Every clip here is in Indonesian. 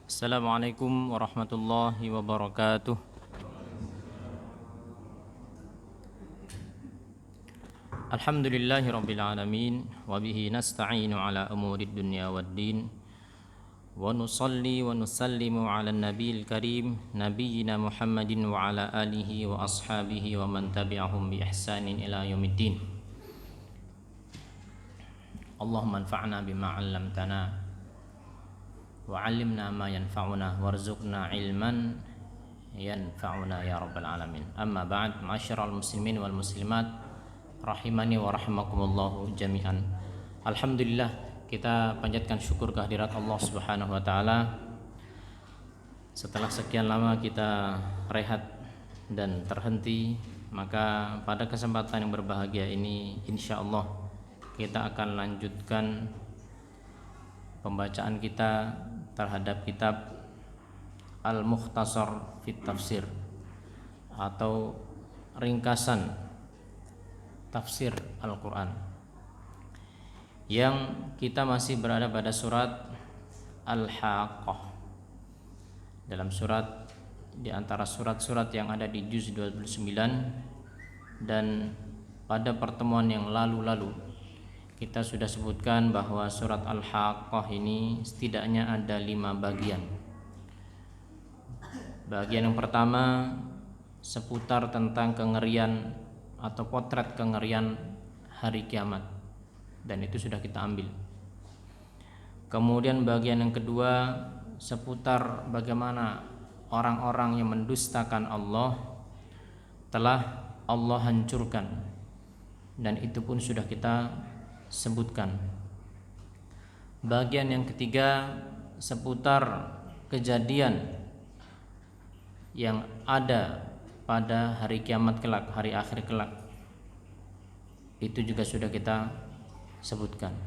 Assalamualaikum warahmatullahi wabarakatuh. Alhamdulillahi rabbil alamin. Wabihi nasta'inu ala umurid dunya waddin. Wa nusalli wa nusallimu ala nabiyil karim Nabiyyina Muhammadin wa ala alihi wa ashabihi wa man tabi'ahum bi ihsanin ila yaumiddin. Allahumma anfa'na bima 'allamtana wa 'allimna ma yanfa'una warzuqna ilman yanfa'una ya rabbal alamin. Amma ba'd, ma'asyiral muslimin wal muslimat rahimani wa rahimakumullah jami'an. Alhamdulillah, kita panjatkan syukur kehadirat Allah Subhanahu wa taala. Setelah sekian lama kita rehat dan terhenti, maka pada kesempatan yang berbahagia ini insyaallah kita akan lanjutkan pembacaan kita terhadap kitab Al-Mukhtasar fit Tafsir atau ringkasan tafsir Al-Quran, yang kita masih berada pada surat Al-Haqqah. Dalam surat, di antara surat-surat yang ada di juz 29, dan pada pertemuan yang lalu-lalu kita sudah sebutkan bahwa surat Al-Haqqah ini setidaknya ada 5 bagian. Bagian yang pertama seputar tentang kengerian atau potret kengerian hari kiamat, dan itu sudah kita ambil. Kemudian bagian yang kedua seputar bagaimana orang-orang yang mendustakan Allah telah Allah hancurkan, dan itu pun sudah kita sebutkan. Bagian yang ketiga seputar kejadian yang ada pada hari kiamat kelak, hari akhir kelak, itu juga sudah kita sebutkan.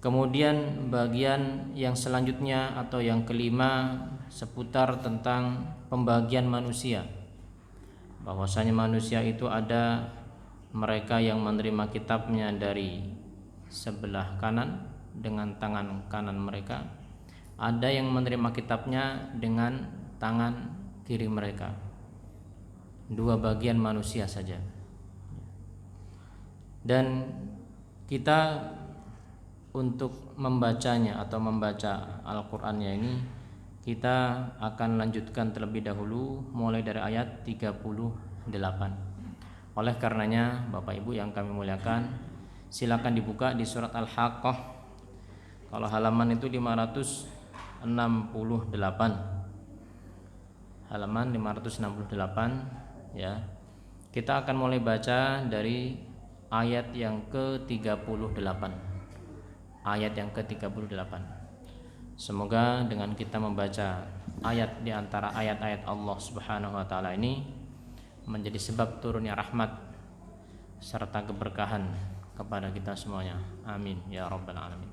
Kemudian bagian yang selanjutnya atau yang kelima seputar tentang pembagian manusia, bahwasanya manusia itu ada mereka yang menerima kitabnya dari sebelah kanan dengan tangan kanan mereka, ada yang menerima kitabnya dengan tangan kiri mereka. 2 bagian manusia saja. Dan kita untuk membacanya atau membaca Al-Qur'annya ini, kita akan lanjutkan terlebih dahulu mulai dari ayat 38. Oleh karenanya Bapak Ibu yang kami muliakan, silakan dibuka di surat Al-Haqqah. Kalau halaman itu 568. Halaman 568 ya. Kita akan mulai baca dari ayat yang ke-38. Ayat yang ke-38. Semoga dengan kita membaca ayat di antara ayat-ayat Allah Subhanahu wa taala ini menjadi sebab turunnya rahmat serta keberkahan kepada kita semuanya. Amin ya rabbal alamin.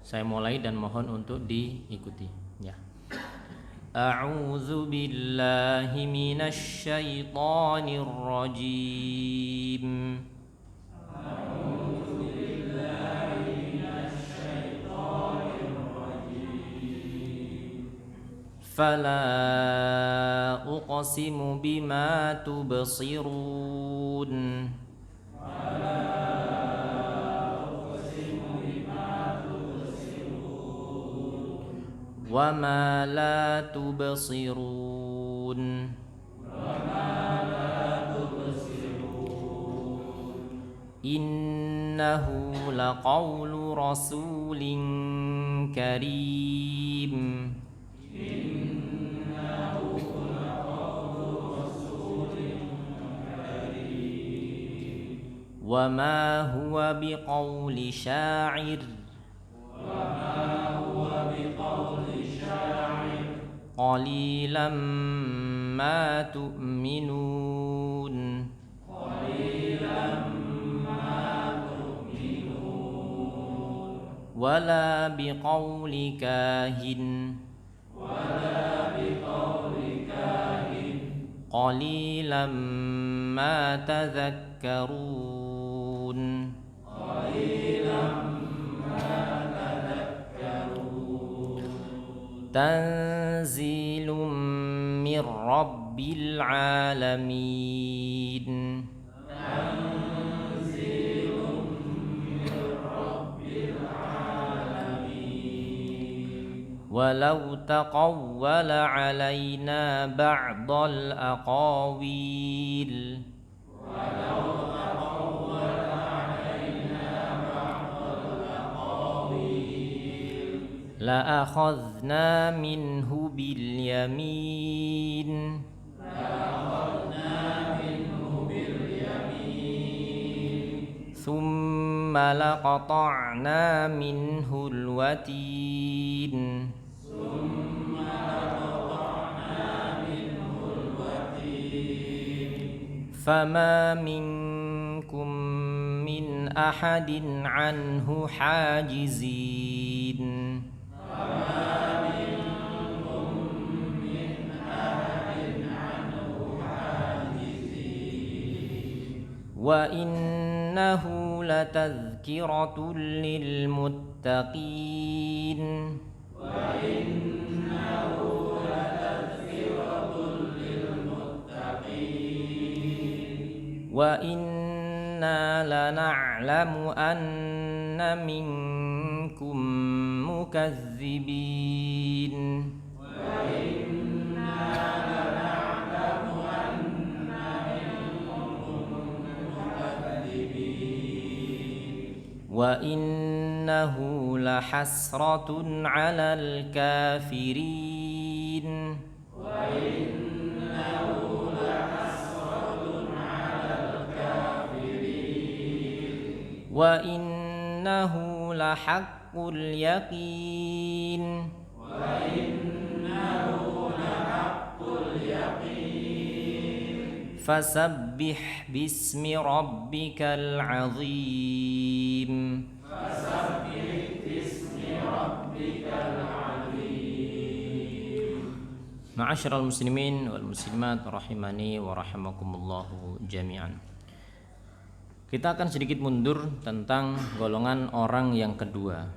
Saya mulai dan mohon untuk diikuti ya. A'udzu billahi minasy syaithanir rajim. Fala uqsimu bima tubsirun. Wa ma la tubsirun. Innahu laqawlu rasulin karim. Wa ma huwa biqauli sya'ir. Qalilan ma tu'minun. Wala biqauli kahin. Qalilan ma tadhakkarun. tanzilum mir rabbil alamin. Walau taqawwala alaina ba'dal aqawil la akhadna minhu bil yamin thumma laqata'na minhu al watin. Fama minkum min ahadin anhu hajizin. Wa innahu latadhkiratun lil muttaqin. Wa inna lana'lamu anna minkum mukazzibin. Wa innahu lahasratun 'alal kafirin. Wa innahu lahaqqul yaqin. Fasabbih bismi rabbikal azim. Ma'asyiral muslimin wal muslimat rahimani wa rahimakumullahu jami'an. Kita akan sedikit mundur tentang golongan orang yang kedua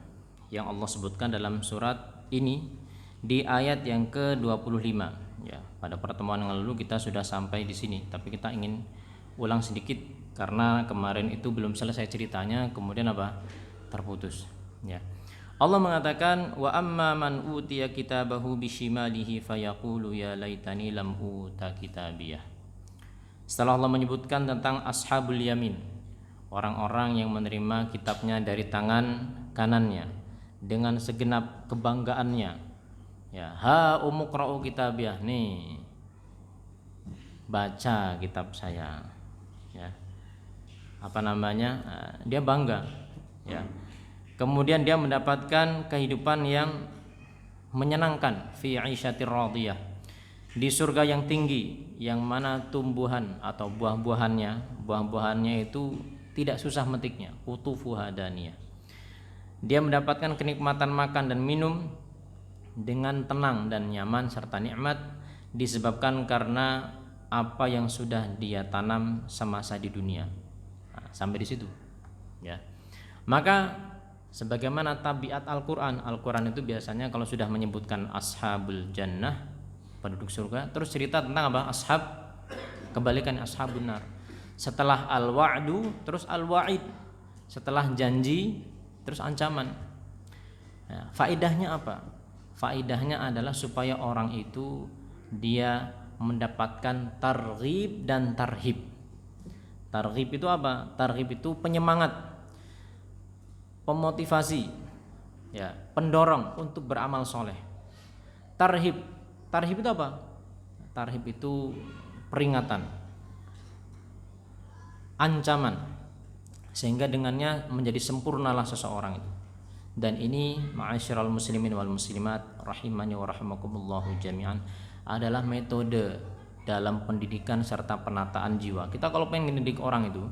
yang Allah sebutkan dalam surat ini di ayat yang ke-25. Ya, pada pertemuan yang lalu kita sudah sampai di sini, tapi kita ingin ulang sedikit karena kemarin itu belum selesai ceritanya, kemudian terputus. Ya. Allah mengatakan wa amma man utiya kitabahu bishimalihi fayaqulu ya laitani lam uta kitabiyah. Setelah Allah menyebutkan tentang ashabul yamin, orang-orang yang menerima kitabnya dari tangan kanannya dengan segenap kebanggaannya. Ya, ha umuqra'u kitabiyah, nih baca kitab saya. Ya. Dia bangga. Ya. Kemudian dia mendapatkan kehidupan yang menyenangkan fi 'aisyatir radiyah, di surga yang tinggi, yang mana tumbuhan atau buah-buahannya itu tidak susah metiknya, qutufuha daniyah. Dia mendapatkan kenikmatan makan dan minum dengan tenang dan nyaman serta nikmat disebabkan karena apa yang sudah dia tanam semasa di dunia. Nah, sampai di situ. Ya. Maka sebagaimana tabiat Al-Qur'an itu biasanya kalau sudah menyebutkan ashabul jannah, penduduk surga, terus cerita tentang apa? Ashab, kebalikan ashabun nar. Setelah al-wa'du terus al-wa'id. Setelah janji terus ancaman. Ya, faedahnya apa? Faedahnya adalah supaya orang itu dia mendapatkan targhib dan tarhib. Targhib itu apa? Targhib itu penyemangat, pemotivasi, ya, pendorong untuk beramal soleh. Tarhib itu apa? Tarhib itu peringatan, ancaman, sehingga dengannya menjadi sempurnalah seseorang itu. Dan ini ma'asyiral muslimin wal muslimat rahimani wa rahimakumullahu jami'an adalah metode dalam pendidikan serta penataan jiwa. Kita kalau pengen mendidik orang itu,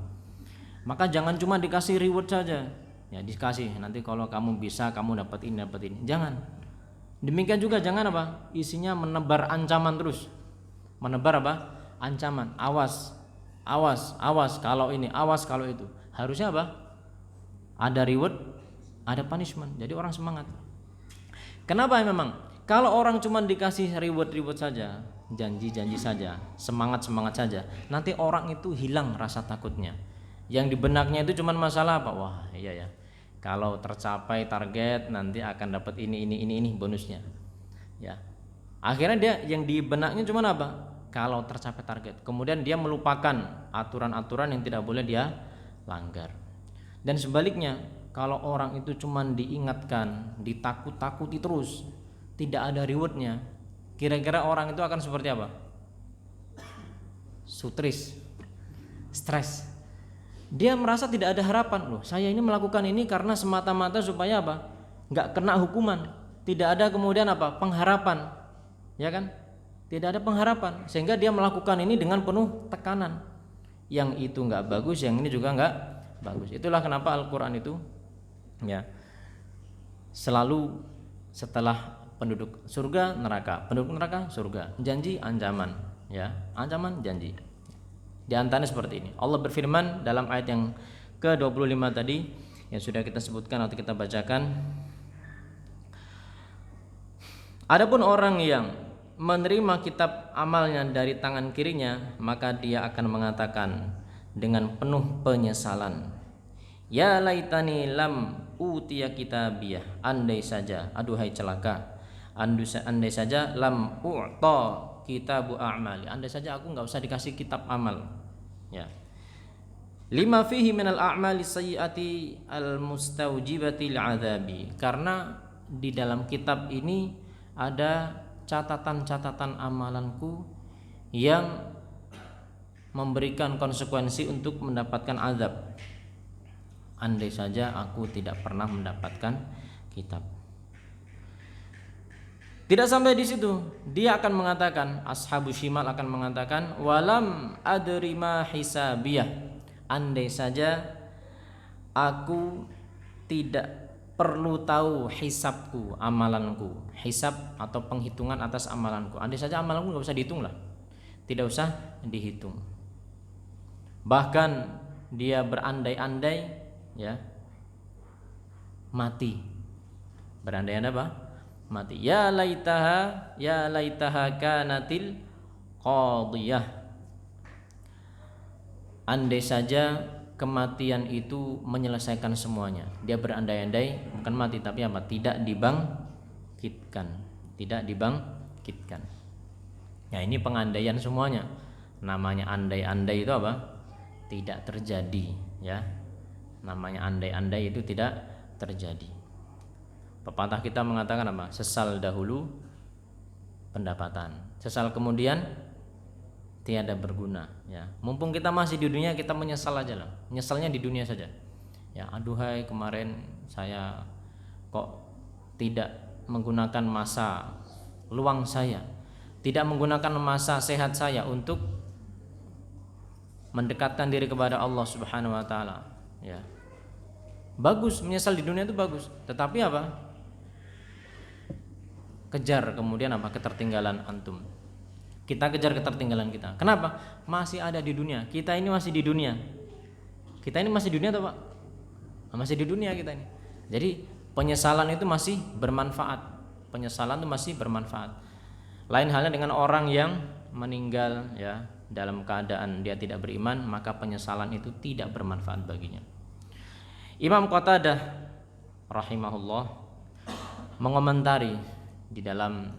maka jangan cuma dikasih reward saja. Ya, dikasih nanti kalau kamu bisa kamu dapat ini. Jangan. Demikian juga jangan isinya menebar ancaman terus. Menebar ancaman. Awas kalau ini, awas kalau itu. Harusnya ada reward, ada punishment. Jadi orang semangat. Kenapa memang? Kalau orang cuma dikasih reward saja, janji-janji saja, semangat-semangat saja, nanti orang itu hilang rasa takutnya. Yang di benaknya itu cuma masalah apa? Wah, iya ya. Kalau tercapai target nanti akan dapat ini bonusnya. Ya. Akhirnya dia yang di benaknya cuma apa? Kalau tercapai target. Kemudian dia melupakan aturan-aturan yang tidak boleh dia langgar. Dan sebaliknya, kalau orang itu cuma diingatkan, ditakut-takuti terus, tidak ada rewardnya, kira-kira orang itu akan seperti apa? Stres. Dia merasa tidak ada harapan. Loh, saya ini melakukan ini karena semata-mata supaya apa? Nggak kena hukuman. Tidak ada kemudian apa? Pengharapan, ya kan? Tidak ada pengharapan, sehingga dia melakukan ini dengan penuh tekanan. Yang itu nggak bagus, yang ini juga nggak bagus. Itulah kenapa Al-Quran itu ya selalu setelah penduduk surga neraka, penduduk neraka surga, janji ancaman, ya ancaman janji. Di antaranya seperti ini. Allah berfirman dalam ayat yang ke-25 tadi yang sudah kita sebutkan atau kita bacakan. Adapun orang yang menerima kitab amalnya dari tangan kirinya, maka dia akan mengatakan dengan penuh penyesalan, ya laitani lam utiya kitabiyah, andai saja, aduhai celaka, andai saja lam u'ta kitabu a'mali, andai saja aku enggak usah dikasih kitab amal, ya. Lima fihi minal a'mali sayyiati al mustawjibati al'adzabi, karena di dalam kitab ini ada catatan-catatan amalanku yang memberikan konsekuensi untuk mendapatkan azab. Andai saja aku tidak pernah mendapatkan kitab. Tidak sampai di situ, dia akan mengatakan, ashabu shimal akan mengatakan, walam adri ma hisabiyah, andai saja aku tidak perlu tahu hisabku, amalanku, hisab atau penghitungan atas amalanku. Andai saja amalanku nggak usah dihitung lah, tidak usah dihitung. Bahkan dia berandai-andai, ya, mati. Berandai-andai apa? Mati. Ya laitaha kanatil qadiyah. Andai saja kematian itu menyelesaikan semuanya. Dia berandai-andai, bukan mati tapi apa? Tidak dibangkitkan. Ya, ini pengandaian semuanya. Namanya andai-andai itu apa? Tidak terjadi, ya. Namanya andai-andai itu tidak terjadi. Pepatah kita mengatakan apa? Sesal dahulu pendapatan, sesal kemudian tiada berguna, ya. Mumpung kita masih di dunia, kita menyesal aja lah. Menyesalnya di dunia saja. Ya, aduhai kemarin saya kok tidak menggunakan masa luang saya, tidak menggunakan masa sehat saya untuk mendekatkan diri kepada Allah Subhanahu wa taala, ya. Bagus, menyesal di dunia itu bagus, tetapi apa? Kejar kemudian apa? Ketertinggalan antum. Kita kejar ketertinggalan kita. Kenapa? Masih ada di dunia. Kita ini masih di dunia. Kita ini masih di dunia atau Pak? Masih di dunia kita ini. Jadi penyesalan itu masih bermanfaat. Penyesalan itu masih bermanfaat. Lain halnya dengan orang yang meninggal, ya, dalam keadaan dia tidak beriman, maka penyesalan itu tidak bermanfaat baginya. Imam Qatadah rahimahullah mengomentari di dalam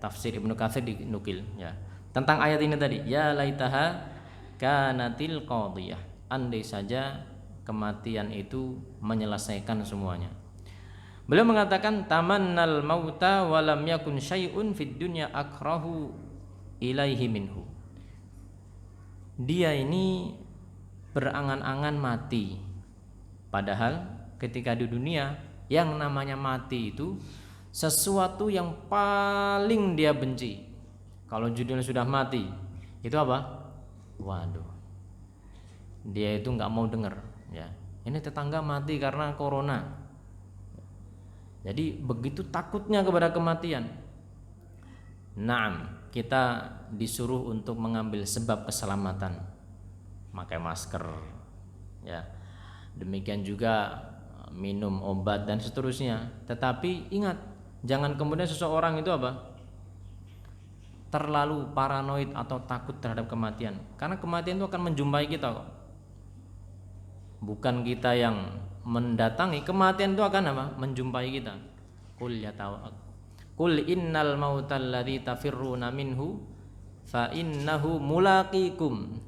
tafsir Ibnu Katsir dinukil, ya, tentang ayat ini tadi, ya laitaha kanatil qadiyah, andai saja kematian itu menyelesaikan semuanya. Beliau mengatakan tamannal mauta wa lam yakun syai'un fid dunya akrahu ilaihi minhu. Dia ini berangan-angan mati, padahal ketika di dunia yang namanya mati itu sesuatu yang paling dia benci. Kalau judulnya sudah mati, itu apa? Waduh, dia itu nggak mau dengar, ya. Ini tetangga mati karena corona. Jadi begitu takutnya kepada kematian. Naam, kita disuruh untuk mengambil sebab keselamatan, pakai masker, ya. Demikian juga minum obat dan seterusnya. Tetapi ingat, Jangan kemudian seseorang itu apa? Terlalu paranoid atau takut terhadap kematian. Karena kematian itu akan menjumpai kita kok. Bukan kita yang mendatangi, kematian itu akan apa? Menjumpai kita. Qul innal mautal ladzi tafirruna minhu fa innahu mulaqikum.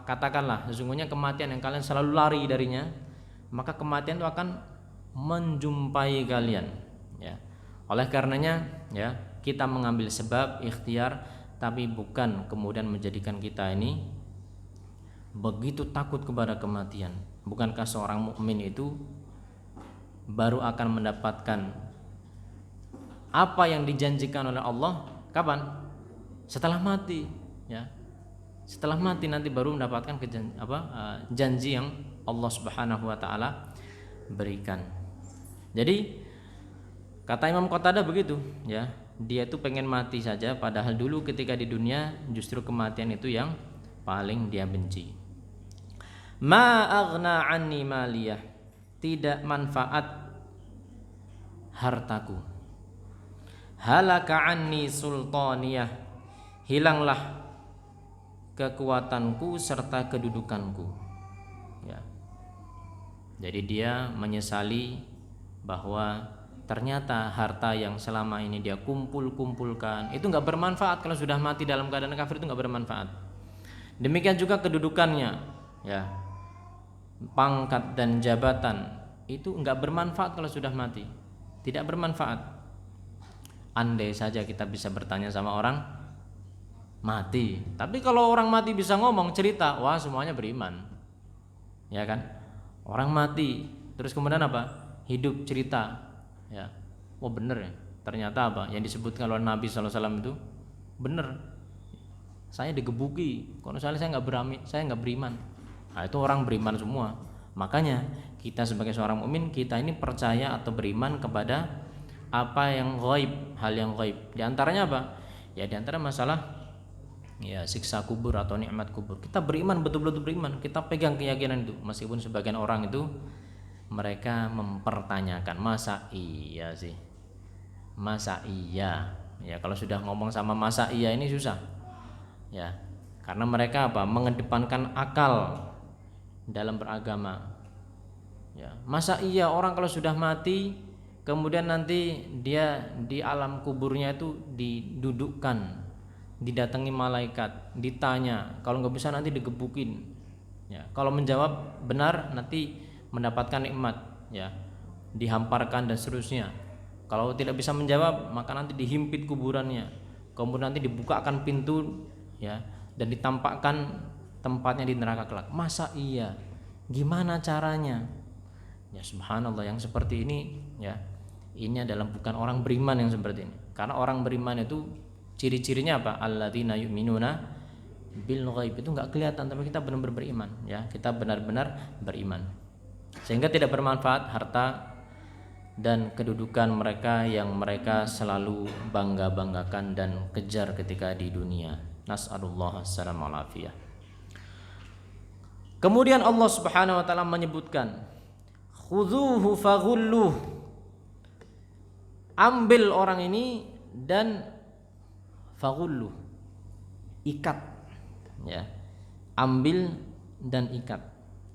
Katakanlah, sesungguhnya kematian yang kalian selalu lari darinya, maka kematian itu akan menjumpai kalian, ya. Oleh karenanya, ya, kita mengambil sebab ikhtiar, tapi bukan kemudian menjadikan kita ini begitu takut kepada kematian. Bukankah seorang mukmin itu baru akan mendapatkan apa yang dijanjikan oleh Allah kapan? Setelah mati, ya. Setelah mati nanti baru mendapatkan janji yang Allah Subhanahu wa taala berikan. Jadi kata Imam Qatadah begitu, ya. Dia itu pengen mati saja, padahal dulu ketika di dunia justru kematian itu yang paling dia benci. Ma aghna anni maliyah, tidak manfaat hartaku. Halaka anni sultaniyah, hilanglah kekuatanku serta kedudukanku, ya. Jadi dia menyesali bahwa ternyata harta yang selama ini dia kumpulkan itu nggak bermanfaat. Kalau sudah mati dalam keadaan kafir itu nggak bermanfaat. Demikian juga kedudukannya, ya, pangkat dan jabatan itu nggak bermanfaat kalau sudah mati, tidak bermanfaat. Andai saja kita bisa bertanya sama orang mati, tapi kalau orang mati bisa ngomong cerita, wah semuanya beriman, ya kan? Orang mati terus kemudian apa? Hidup cerita, ya. Oh bener ya, ternyata apa yang disebutkan oleh Nabi SAW itu bener. Saya digebuki, kalau misalnya saya nggak beriman. Nah, itu orang beriman semua. Makanya kita sebagai seorang mukmin, kita ini percaya atau beriman kepada apa yang ghaib, hal yang ghaib. Di antaranya apa? Ya di antara masalah, ya, siksa kubur atau nikmat kubur. Kita beriman, betul-betul beriman. Kita pegang keyakinan itu. Meskipun sebagian orang itu mereka mempertanyakan, masa iya sih? Masa iya? Ya kalau sudah ngomong sama masa iya ini susah. Ya, karena mereka apa? Mengedepankan akal dalam beragama. Ya, masa iya orang kalau sudah mati kemudian nanti dia di alam kuburnya itu didudukkan, didatangi malaikat, ditanya, kalau nggak bisa nanti digebukin, ya. Kalau menjawab benar nanti mendapatkan nikmat, ya, dihamparkan dan seterusnya. Kalau tidak bisa menjawab maka nanti dihimpit kuburannya, kemudian nanti dibukakan pintu, ya, dan ditampakkan tempatnya di neraka kelak. Masa iya? Gimana caranya? Ya subhanallah, yang seperti ini, ya, ini adalah bukan orang beriman yang seperti ini. Karena orang beriman itu ciri-cirinya apa? Alladzina yu'minuna bil ghaib, itu enggak kelihatan tapi kita benar-benar beriman, ya. Kita benar-benar beriman. Sehingga tidak bermanfaat harta dan kedudukan mereka yang mereka selalu bangga-banggakan dan kejar ketika di dunia. Nas'alullah as-salamul afiyah. Kemudian Allah Subhanahu wa taala menyebutkan, khudzuhu faghulluh, ambil orang ini dan faghulluh, ikat, ya, ambil dan ikat.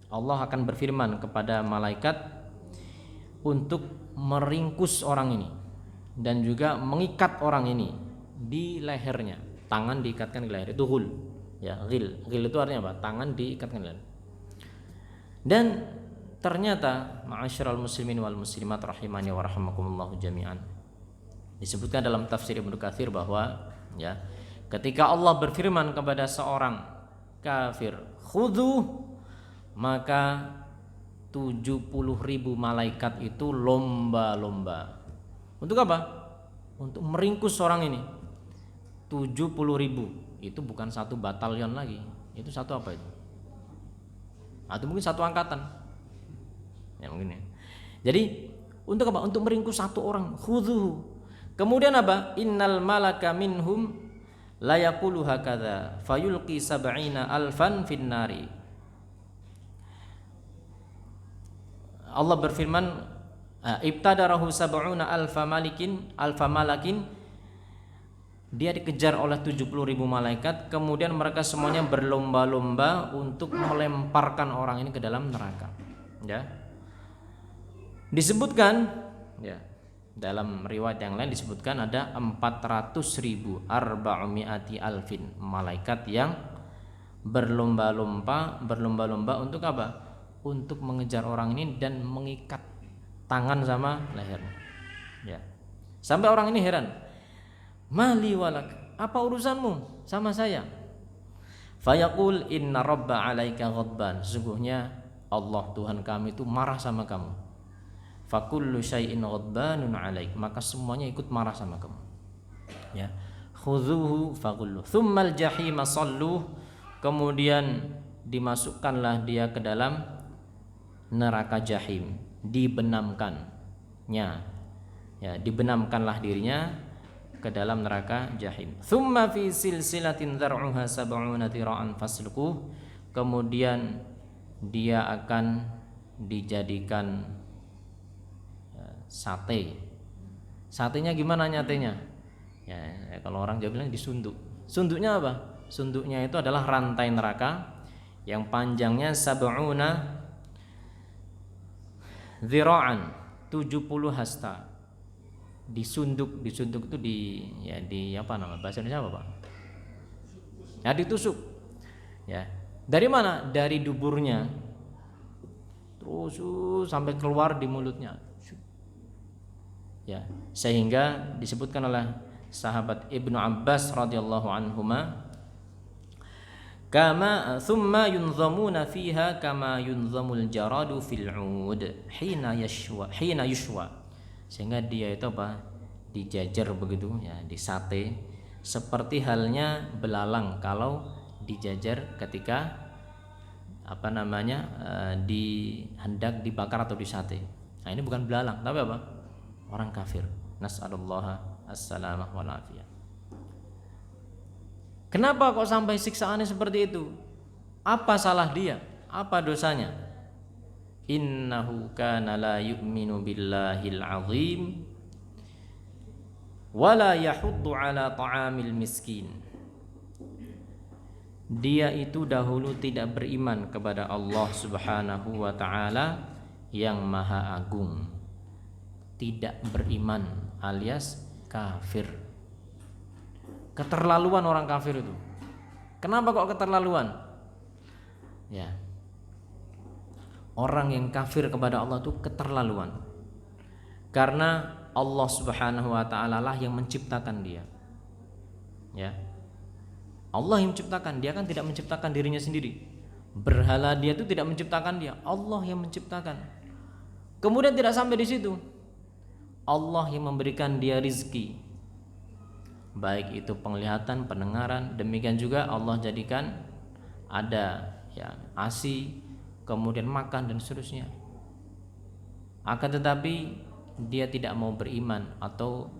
Allah akan berfirman kepada malaikat untuk meringkus orang ini dan juga mengikat orang ini di lehernya. Tangan diikatkan di leher, itu ghul, ya. Ghil itu artinya apa? Tangan diikatkan di leher. Dan ternyata ma'asyiral muslimin wal muslimat rahimani wa rahimakumullah jami'an, disebutkan dalam tafsir Ibnu Katsir bahwa, ya, ketika Allah berfirman kepada seorang kafir khudhu, maka 70.000 malaikat itu lomba-lomba untuk apa? Untuk meringkus orang ini. 70.000 itu bukan satu batalion lagi, itu satu apa itu? Atau mungkin satu angkatan, ya mungkin, ya. Jadi untuk apa? Untuk meringkus satu orang. Khudhu. Kemudian apa? Innal malaka minhum la yaqulu hakadha fayulqi 70,000 finnari. Allah berfirman ibtadarahu sab'una alfa malakin, dia dikejar oleh 70.000 malaikat, kemudian mereka semuanya berlomba-lomba untuk melemparkan orang ini ke dalam neraka. Ya. Disebutkan ya, dalam riwayat yang lain disebutkan ada 400.000 arba'umi'ati alfin malaikat yang berlomba-lomba untuk apa? Untuk mengejar orang ini dan mengikat tangan sama lehernya. Ya. Sampai orang ini heran. Mali walak, apa urusanmu sama saya? Fayaqul inna rabba 'alaika ghadban, sesungguhnya Allah Tuhan kami itu marah sama kamu. Fakullu syai'in ghadbanun 'alaik, maka semuanya ikut marah sama kamu. Ya. Khudhuhu faqullu tsummal jahima salluh, kemudian dimasukkanlah dia ke dalam neraka jahim, dibenamkannya. Ya, dibenamkanlah dirinya ke dalam neraka jahim. Tsumma fi silsilatin dzar'uha sab'una tira'an fasluquh, kemudian dia akan dijadikan sate. Satenya gimana nyatenya? Ya, kalau orang Jawa bilang disunduk. Sunduknya apa? Sunduknya itu adalah rantai neraka yang panjangnya sab'una dzira'an, 70 hasta. Disunduk itu di apa nama bahasa Indonesia apa, Pak? Ya, ditusuk. Ya. Dari mana? Dari duburnya. Terus sampai keluar di mulutnya. Ya, sehingga disebutkan oleh sahabat Ibnu Abbas radhiyallahu anhuma, kama thumma yunzamuna fiha kama yunzamul jaradu fil 'ud hina yushwa, sehingga dia itu apa? Dijajar begitu ya, disate seperti halnya belalang kalau dijajar ketika apa namanya hendak dibakar atau disate. Nah, ini bukan belalang tapi apa? Orang kafir. Nas'alullaha as-salamah wal afiyah. Kenapa kok sampai siksaannya seperti itu? Apa salah dia? Apa dosanya? Innahu kana la yu'minu billahil azim wala yahuddu ala ta'amil miskin. Dia itu dahulu tidak beriman kepada Allah Subhanahu wa taala yang Maha Agung. Tidak beriman alias kafir. Keterlaluan orang kafir itu. Kenapa kok keterlaluan? Ya. Orang yang kafir kepada Allah itu keterlaluan. Karena Allah Subhanahu wa taala lah yang menciptakan dia. Ya. Allah yang menciptakan, dia kan tidak menciptakan dirinya sendiri. Berhala dia itu tidak menciptakan dia, Allah yang menciptakan. Kemudian tidak sampai di situ. Allah yang memberikan dia rizki, baik itu penglihatan, pendengaran, demikian juga Allah jadikan ada ya ASI, kemudian makan dan seterusnya. Akan tetapi dia tidak mau beriman atau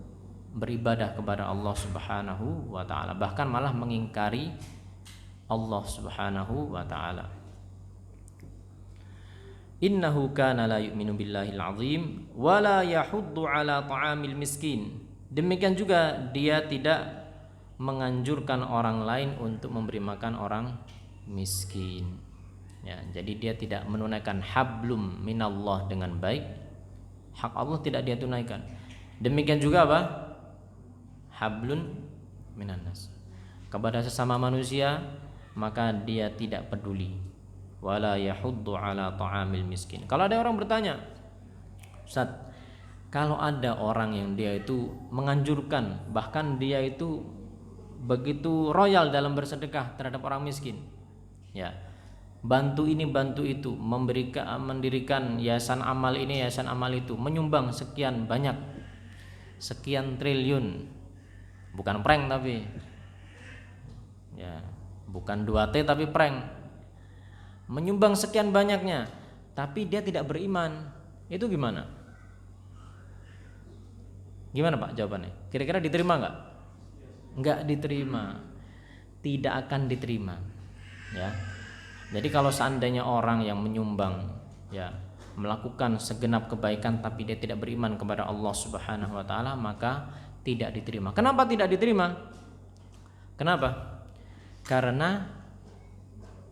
beribadah kepada Allah Subhanahu wa taala, bahkan malah mengingkari Allah Subhanahu wa taala. Innahu kana la yu'minu billahil azim wa la yahuddu ala ta'amil miskin. Demikian juga dia tidak menganjurkan orang lain untuk memberi makan orang miskin. Ya, jadi dia tidak menunaikan hablum minallah dengan baik. Hak Allah tidak dia tunaikan. Demikian juga apa? Hablun minannas. Kepada sesama manusia maka dia tidak peduli. Wala yahuddu ala ta'amil miskin. Kalau ada orang bertanya, Ustaz, kalau ada orang yang dia itu menganjurkan, bahkan dia itu begitu royal dalam bersedekah terhadap orang miskin, ya, bantu ini bantu itu, mendirikan yayasan amal ini yayasan amal itu, menyumbang sekian banyak, sekian triliun, bukan prank tapi, ya, bukan 2T tapi prank, menyumbang sekian banyaknya, tapi dia tidak beriman, itu gimana? Gimana Pak jawabannya? Kira-kira diterima nggak? Nggak diterima, tidak akan diterima. Ya, jadi kalau seandainya orang yang menyumbang, ya, melakukan segenap kebaikan tapi dia tidak beriman kepada Allah Subhanahu wa taala, maka tidak diterima. Kenapa tidak diterima? Kenapa? Karena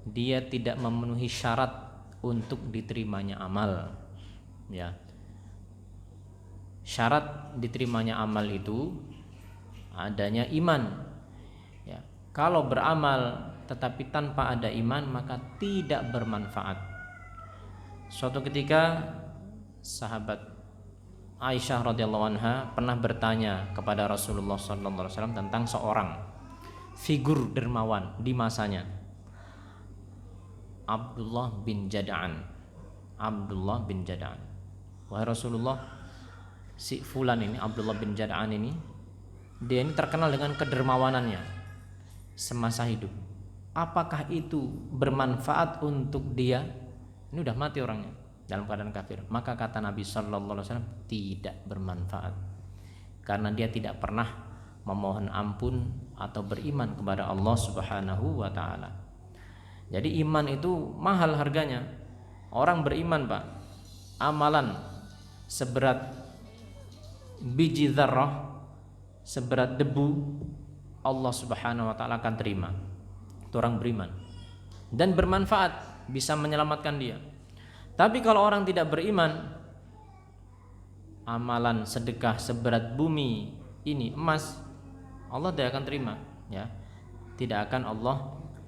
dia tidak memenuhi syarat untuk diterimanya amal. Ya. Syarat diterimanya amal itu adanya iman. Ya. Kalau beramal tetapi tanpa ada iman, maka tidak bermanfaat. Suatu ketika sahabat Aisyah radhiyallahu anha pernah bertanya kepada Rasulullah sallallahu alaihi wasallam tentang seorang figur dermawan di masanya, Abdullah bin Jada'an. Abdullah bin Jada'an. Wahai Rasulullah, si fulan ini, Abdullah bin Jada'an ini, dia ini terkenal dengan kedermawanannya semasa hidup. Apakah itu bermanfaat untuk dia? Ini udah mati orangnya dalam keadaan kafir. Maka kata Nabi sallallahu alaihi wasallam, tidak bermanfaat. Karena dia tidak pernah memohon ampun atau beriman kepada Allah Subhanahu wa taala. Jadi iman itu mahal harganya. Orang beriman, Pak, amalan seberat biji dzarrah, seberat debu, Allah Subhanahu wa taala akan terima. Itu orang beriman dan bermanfaat, bisa menyelamatkan dia. Tapi kalau orang tidak beriman, amalan sedekah seberat bumi ini, emas, Allah tidak akan terima, ya. Tidak akan Allah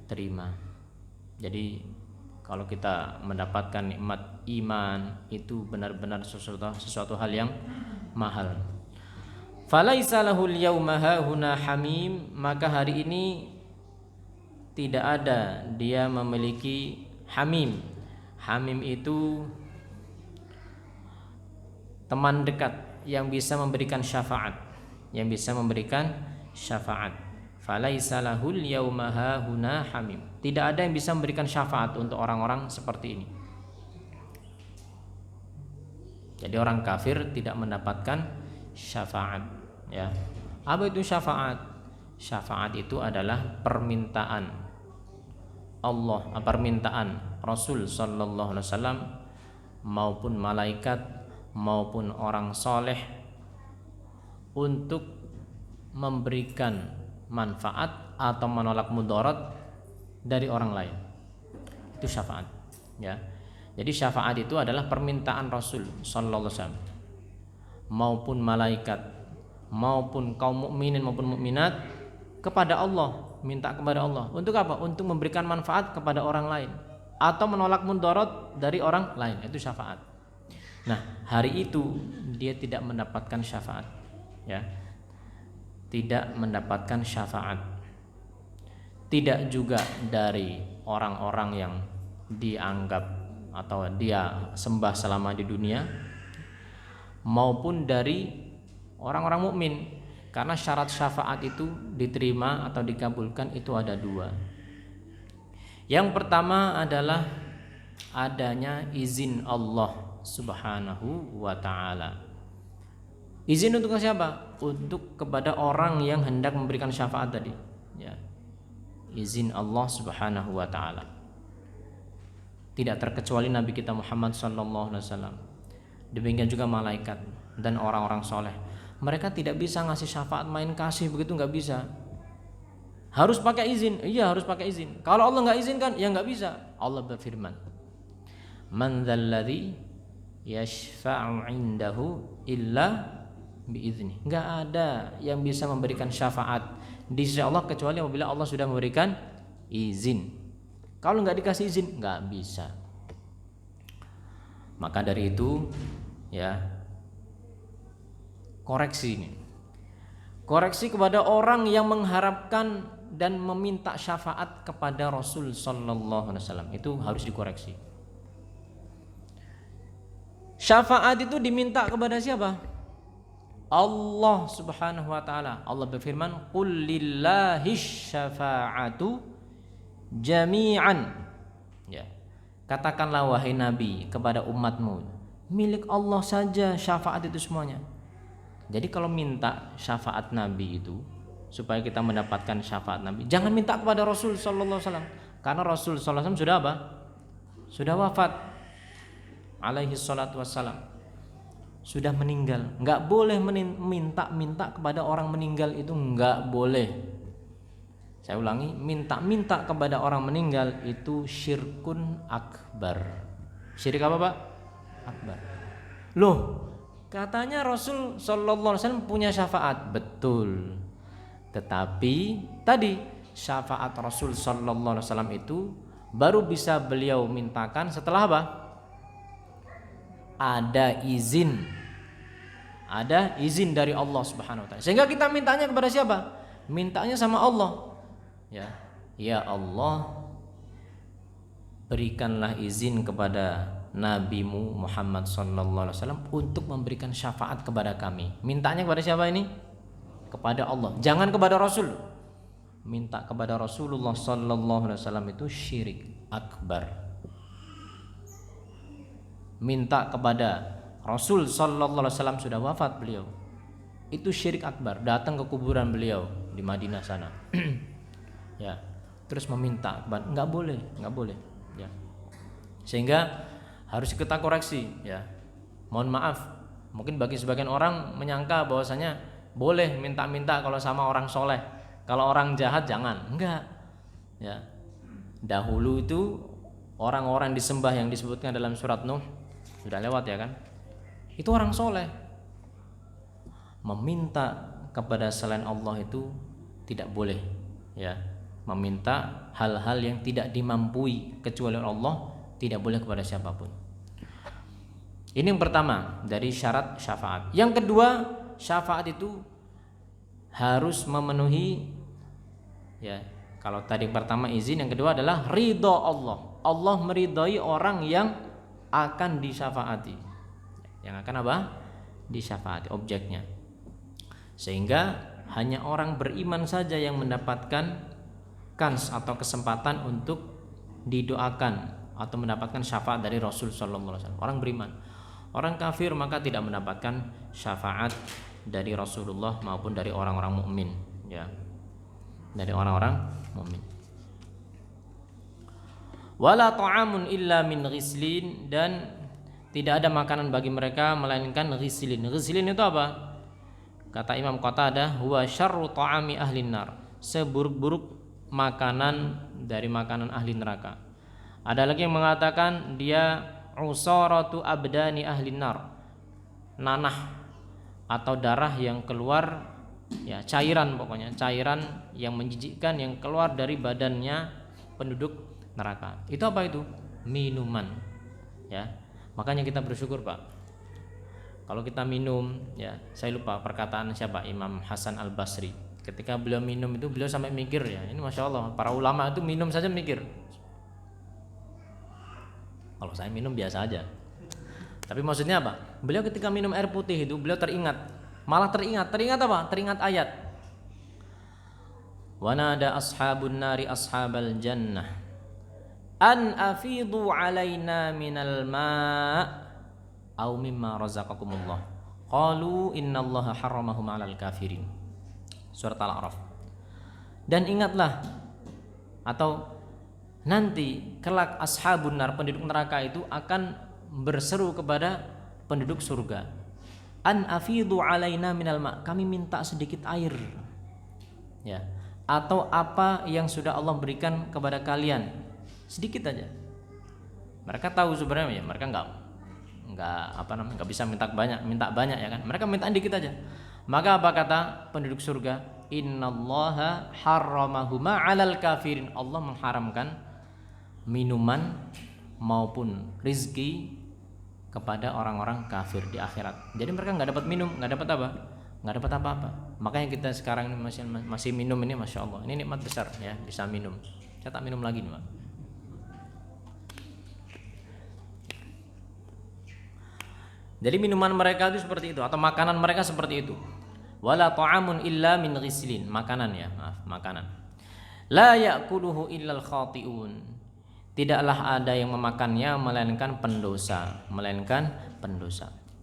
terima. Jadi kalau kita mendapatkan nikmat iman itu benar-benar sesuatu hal yang mahal. Falaisa lahul yauma hahuna hamim, maka hari ini tidak ada dia memiliki hamim. Hamim itu teman dekat yang bisa memberikan syafaat, Falaisa lahul yauma hahuna hamim. Tidak ada yang bisa memberikan syafaat untuk orang-orang seperti ini. Jadi orang kafir tidak mendapatkan syafaat, ya. Apa itu syafaat? Syafaat itu adalah permintaan Allah, permintaan Rasul sallallahu alaihi wasallam maupun malaikat maupun orang soleh untuk memberikan manfaat atau menolak mudarat dari orang lain. Itu syafaat, ya. Jadi syafaat itu adalah permintaan Rasul sallallahu alaihi wasallam maupun malaikat maupun kaum mukminin maupun mukminat kepada Allah, minta kepada Allah. Untuk apa? Untuk memberikan manfaat kepada orang lain atau menolak mudarat dari orang lain. Itu syafaat. Nah, hari itu dia tidak mendapatkan syafaat, ya. Tidak mendapatkan syafaat. Tidak juga dari orang-orang yang dianggap atau dia sembah selama di dunia maupun dari orang-orang mukmin. Karena syarat syafaat itu diterima atau dikabulkan itu ada dua. Yang pertama adalah adanya izin Allah Subhanahu wa ta'ala. Izin untuk siapa? Untuk kepada orang yang hendak memberikan syafaat tadi, ya. Izin Allah Subhanahu wa ta'ala. Tidak terkecuali Nabi kita Muhammad sallallahu alaihi wasallam. Demikian juga malaikat dan orang-orang soleh. Mereka tidak bisa ngasih syafaat main kasih begitu, nggak bisa. Harus pakai izin. Iya, harus pakai izin. Kalau Allah nggak izinkan, ya nggak bisa. Allah berfirman, "Man dzalladzi yashfa'u 'indahu illa biizni." Nggak ada yang bisa memberikan syafaat di sisi Allah kecuali apabila Allah sudah memberikan izin. Kalau nggak dikasih izin, nggak bisa. Maka dari itu, ya, koreksi kepada orang yang mengharapkan dan meminta syafaat kepada Rasul sallallahu alaihi wasallam itu harus dikoreksi. Syafaat itu diminta kepada siapa? Allah Subhanahu wa taala. Allah berfirman, "Qul lillahish syafa'atu jami'an." Ya. Katakanlah wahai Nabi kepada umatmu, milik Allah saja syafaat itu semuanya. Jadi kalau minta syafaat Nabi itu supaya kita mendapatkan syafaat Nabi, jangan minta kepada Rasul sallallahu alaihi wasallam, karena Rasul sallallahu alaihi wasallam sudah apa? Sudah wafat. alaihi salatu wassalam sudah meninggal. Nggak boleh minta-minta kepada orang meninggal, itu nggak boleh. Saya ulangi, minta-minta kepada orang meninggal itu syirkun akbar. Syirik apa, Pak? Akbar. Loh, katanya Rasul sallallahu alaihi wasallam punya syafaat. Betul. Tetapi tadi syafaat Rasul sallallahu alaihi wasallam itu baru bisa beliau mintakan setelah apa? Ada izin. Ada izin dari Allah Subhanahu wa taala. Sehingga kita mintanya kepada siapa? Mintanya sama Allah. Ya Allah, berikanlah izin kepada Nabimu Muhammad sallallahu alaihi wasallam untuk memberikan syafaat kepada kami. Mintanya kepada siapa ini? Kepada Allah. Jangan kepada Rasul. Minta kepada Rasulullah sallallahu alaihi wasallam itu syirik akbar. Minta kepada Rasul sallallahu alaihi wasallam sudah wafat beliau, itu syirik akbar. Datang ke kuburan beliau di Madinah sana. Ya, terus meminta, nggak boleh ya. Sehingga harus kita koreksi ya. Mohon maaf, mungkin bagi sebagian orang menyangka bahwasanya boleh minta-minta kalau sama orang soleh, kalau orang jahat jangan. Enggak ya. Dahulu itu orang-orang disembah yang disebutkan dalam surat Nuh, sudah lewat ya kan, itu orang soleh. Meminta kepada selain Allah itu tidak boleh ya. Meminta hal-hal yang tidak dimampui kecuali Allah, tidak boleh kepada siapapun. Ini yang pertama dari syarat syafaat. Yang kedua, syafaat itu harus memenuhi ya. Kalau tadi pertama izin, yang kedua adalah ridho Allah. Allah meridhoi orang yang akan disyafaati. Yang akan apa? Disyafaati objeknya. Sehingga hanya orang beriman saja yang mendapatkan kans atau kesempatan untuk didoakan atau mendapatkan syafaat dari Rasul sallallahu alaihi wasallam. Orang beriman. Orang kafir maka tidak mendapatkan syafaat dari Rasulullah maupun dari orang-orang mukmin, ya. Dari orang-orang mukmin. Wala ta'amun illa min ghislin, dan tidak ada makanan bagi mereka melainkan ghislin. Ghislin itu apa? Kata Imam Qatadah, huwa syarru ta'ami ahlin nar, seburuk-buruk makanan dari makanan ahli neraka. Ada lagi yang mengatakan dia usaratu abdani ahlin nar, nanah atau darah yang keluar, ya cairan, pokoknya cairan yang menjijikkan yang keluar dari badannya penduduk neraka. Itu apa itu? Minuman, ya. Makanya kita bersyukur, Pak. Kalau kita minum, ya, saya lupa perkataan siapa, Imam Hasan Al Basri. Ketika beliau minum itu beliau sampai mikir, ya, ini masya Allah, para ulama itu minum saja mikir. Kalau saya minum biasa aja. Tapi maksudnya apa? Beliau ketika minum air putih itu beliau teringat, malah teringat apa? Teringat ayat. Wa nada ashabun nari ashabal jannah an afidu alaina minal ma' au mimma razaqakumullah qalu innallaha harramahum 'alal kafirin. Surat Al-A'raf. Dan ingatlah, atau nanti kelak ashabun nar, penduduk neraka itu akan berseru kepada penduduk surga, an afidu alaina minal ma', kami minta sedikit air, ya, atau apa yang sudah Allah berikan kepada kalian, sedikit aja. Mereka tahu sebenarnya, ya, mereka nggak bisa minta banyak ya kan, mereka minta dikit aja. Maka apa kata penduduk surga? Innallaha harramahuma 'alal kafirin, Allah mengharamkan minuman maupun rizki kepada orang-orang kafir di akhirat. Jadi mereka nggak dapat minum, nggak dapat apa? Nggak dapat apa-apa. Makanya kita sekarang ini masih minum ini, masya Allah, ini nikmat besar ya, bisa minum. Saya tak minum lagi nih, Pak. Jadi minuman mereka itu seperti itu, atau makanan mereka seperti itu. Wala ta'amun illa min ghislin, makanan ya, maaf, makanan. La ya'kuluhu illal khati'un, tidaklah ada yang memakannya melainkan pendosa,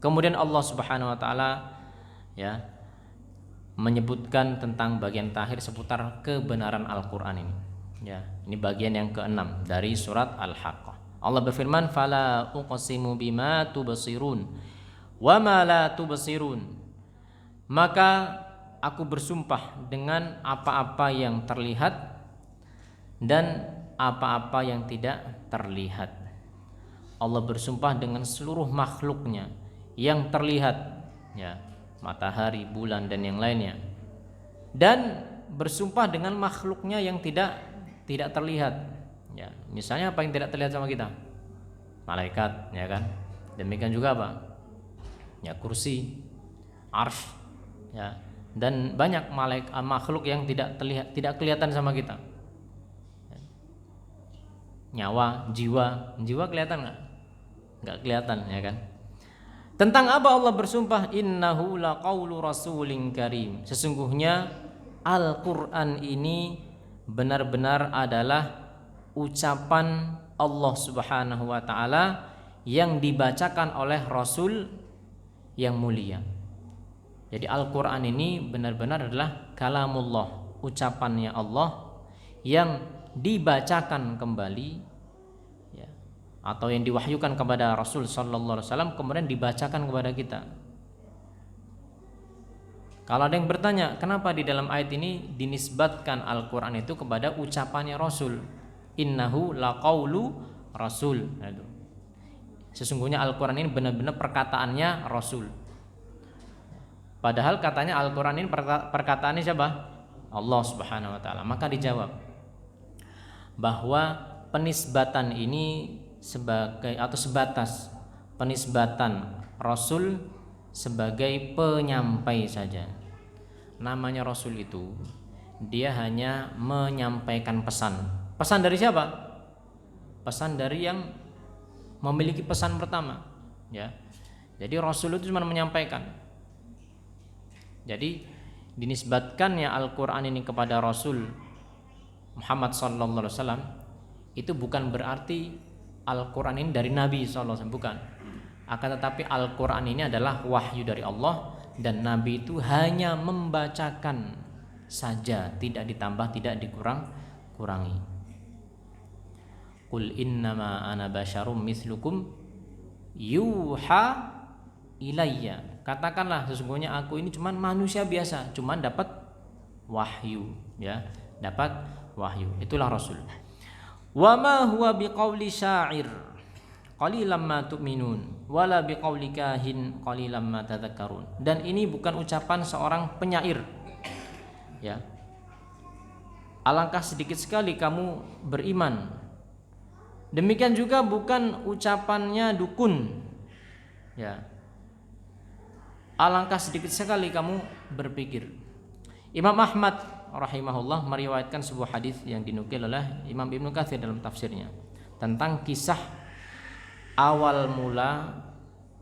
Kemudian Allah Subhanahu wa taala, ya, menyebutkan tentang bagian terakhir seputar kebenaran Al-Qur'an ini. Ya, ini bagian yang ke-6 dari surat Al-Haqqah. Allah berfirman, "Fala uqsimu bima tubsirun wa ma la tubsirun." Maka aku bersumpah dengan apa-apa yang terlihat dan apa-apa yang tidak terlihat. Allah bersumpah dengan seluruh makhluknya yang terlihat, ya, matahari, bulan dan yang lainnya. Dan bersumpah dengan makhluknya yang tidak terlihat. Ya, misalnya apa yang tidak terlihat sama kita? Malaikat, ya kan? Demikian juga apa? Ya, kursi, arsy, ya, dan banyak makhluk yang tidak terlihat, tidak kelihatan sama kita. Nyawa, jiwa kelihatan nggak? Nggak kelihatan, ya kan? Tentang apa Allah bersumpah? Innahu laqaulu rasulin karim. Sesungguhnya Al-Quran ini benar-benar adalah ucapan Allah Subhanahu wa ta'ala yang dibacakan oleh Rasul yang mulia. Jadi Al-Quran ini benar-benar adalah kalamullah, ucapannya Allah yang dibacakan kembali, ya, atau yang diwahyukan kepada Rasul sallallahu alaihi wasallam kemudian dibacakan kepada kita. Kalau ada yang bertanya, kenapa di dalam ayat ini dinisbatkan Al-Quran itu kepada ucapannya Rasul? Innahu laqaulu rasul. Sesungguhnya Al-Quran ini benar-benar perkataannya Rasul. Padahal katanya Al-Quran ini perkataannya siapa? Allah Subhanahu wa ta'ala. Maka dijawab bahwa penisbatan ini sebagai atau sebatas penisbatan Rasul sebagai penyampai saja. Namanya Rasul itu dia hanya menyampaikan pesan. Pesan dari siapa? Pesan dari yang memiliki pesan pertama, ya. Jadi Rasul itu cuma menyampaikan. Jadi dinisbatkannya Al-Quran ini kepada Rasul Muhammad sallallahu alaihi wasallam itu bukan berarti Al-Quran ini dari Nabi sallallahu alaihi wasallam, bukan. Akan tetapi Al-Quran ini adalah wahyu dari Allah dan Nabi itu hanya membacakan saja, tidak ditambah, tidak dikurang-kurangi. Qul innama ana basyarum mislukum yuha ilayya. Katakanlah sesungguhnya aku ini cuman manusia biasa, cuman dapat wahyu, ya, dapat wahyu. Itulah Rasul. Wa ma huwa biqauli syair qalilan ma tu'minun wala biqauli kahin qalilan ma tadhakkarun. Dan ini bukan ucapan seorang penyair, ya. Alangkah sedikit sekali kamu beriman. Demikian juga bukan ucapannya dukun, ya. Alangkah sedikit sekali kamu berpikir. Imam Ahmad rahimahullah meriwayatkan sebuah hadis yang dinukil oleh Imam Ibnu Katsir dalam tafsirnya tentang kisah awal mula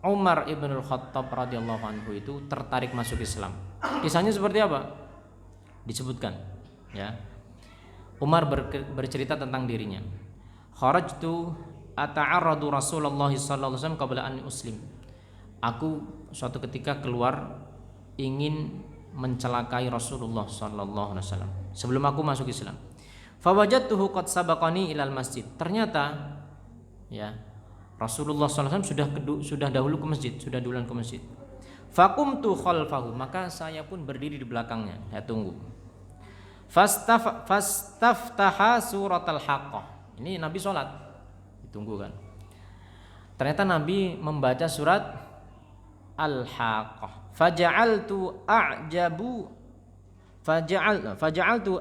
Umar ibn al-Khattab radhiyallahu anhu itu tertarik masuk Islam. Kisahnya seperti apa? Disebutkan, ya. Umar bercerita tentang dirinya. Kharajtu ata'arradu Rasulullah sallallahu alaihi wasallam qabla an uslim. Aku suatu ketika keluar ingin mencelakai Rasulullah sallallahu alaihi wasallam sebelum aku masuk Islam. Fawajadtuhu qad sabaqani ilal masjid. Ternyata, ya, Rasulullah sallallahu alaihi wasallam sudah dahulu ke masjid, sudah duluan ke masjid. Faqumtu khalfahu, maka saya pun berdiri di belakangnya, saya tunggu. Fastaftaha suratal Haqqah. Ini Nabi sholat, ditunggu kan. Ternyata Nabi membaca surat Al-Haqqah. Faja'altu